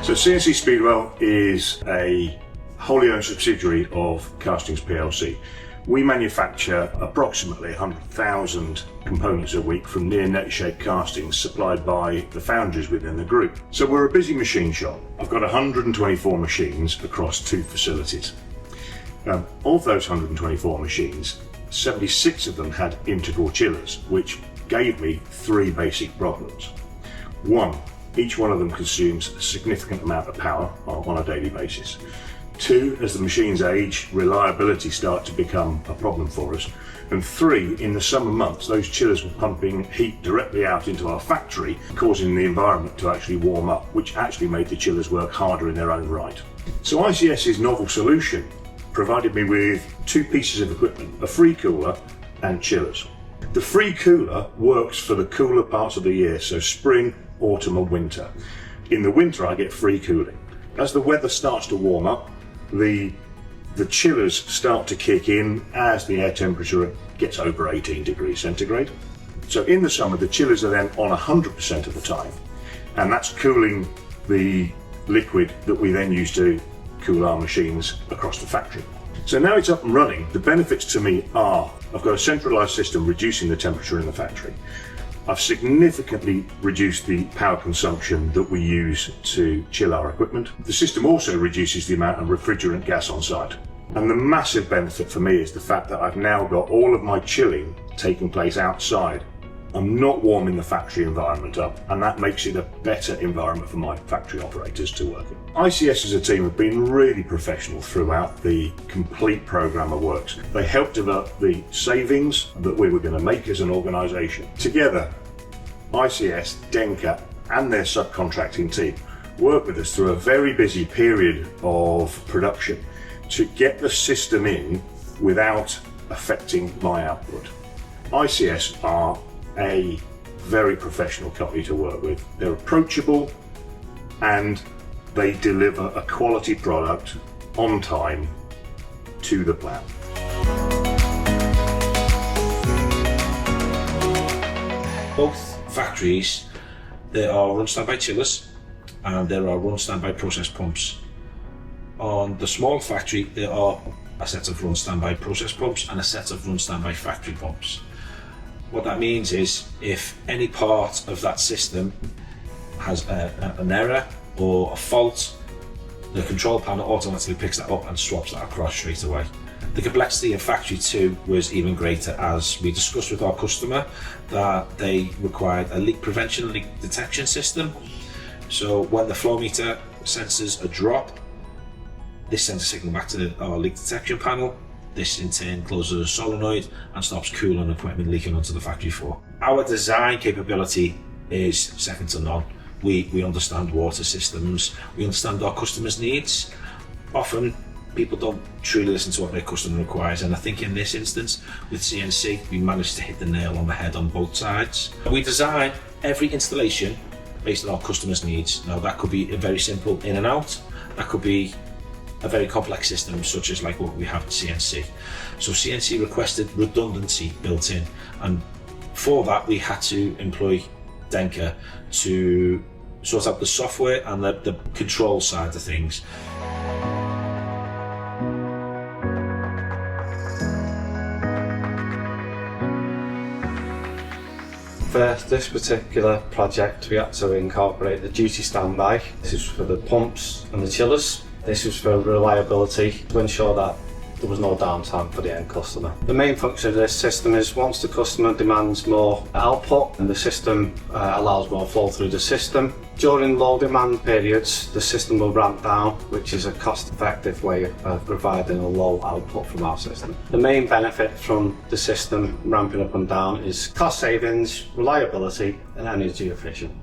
So CNC Speedwell is a wholly owned subsidiary of Castings plc. We manufacture approximately 100,000 components a week from near net shape castings supplied by the foundries within the group. So we're a busy machine shop. I've got 124 machines across 2 facilities. Of those 124 machines, 76 of them had integral chillers, which gave me 3 basic problems. 1, each one of them consumes a significant amount of power on a daily basis. 2, as the machines age, reliability starts to become a problem for us. And 3, in the summer months, those chillers were pumping heat directly out into our factory, causing the environment to actually warm up, which actually made the chillers work harder in their own right. So ICS's novel solution provided me with 2 pieces of equipment, a free cooler and chillers. The free cooler works for the cooler parts of the year, so spring, autumn and winter. In the winter I get free cooling. As the weather starts to warm up, the chillers start to kick in as the air temperature gets over 18 degrees centigrade. So in the summer the chillers are then on 100% of the time, and that's cooling the liquid that we then use to cool our machines across the factory. So now it's up and running. The benefits to me are, I've got a centralized system reducing the temperature in the factory. I've significantly reduced the power consumption that we use to chill our equipment. The system also reduces the amount of refrigerant gas on site. And the massive benefit for me is the fact that I've now got all of my chilling taking place outside. I'm not warming the factory environment up, and that makes it a better environment for my factory operators to work in. ICS as a team have been really professional throughout the complete programme of works. They helped develop the savings that we were going to make as an organisation. Together, ICS, Denka and their subcontracting team worked with us through a very busy period of production to get the system in without affecting my output. ICS are a very professional company to work with. They're approachable and they deliver a quality product on time to the plan. Both factories, there are run standby chillers and there are run standby process pumps. On the small factory there are a set of run standby process pumps and a set of run standby factory pumps. What that means is if any part of that system has an error or a fault, the control panel automatically picks that up and swaps that across straight away. The complexity of Factory 2 was even greater, as we discussed with our customer that they required a leak prevention and leak detection system. So when the flow meter senses a drop, this sends a signal back to our leak detection panel. This in turn closes a solenoid and stops coolant equipment leaking onto the factory floor. Our design capability is second to none. We understand water systems, we understand our customers' needs. Often people don't truly listen to what their customer requires, and I think in this instance with CNC we managed to hit the nail on the head on both sides. We design every installation based on our customers' needs. Now that could be a very simple in and out, that could be a very complex system such as like what we have at CNC. So CNC requested redundancy built in, and for that we had to employ Denka to sort out the software and the control side of things. For this particular project we had to incorporate the duty standby. This is for the pumps and the chillers. This was for reliability, to ensure that there was no downtime for the end customer. The main function of this system is once the customer demands more output and the system allows more flow through the system. During low demand periods, the system will ramp down, which is a cost-effective way of providing a low output from our system. The main benefit from the system ramping up and down is cost savings, reliability and energy efficient.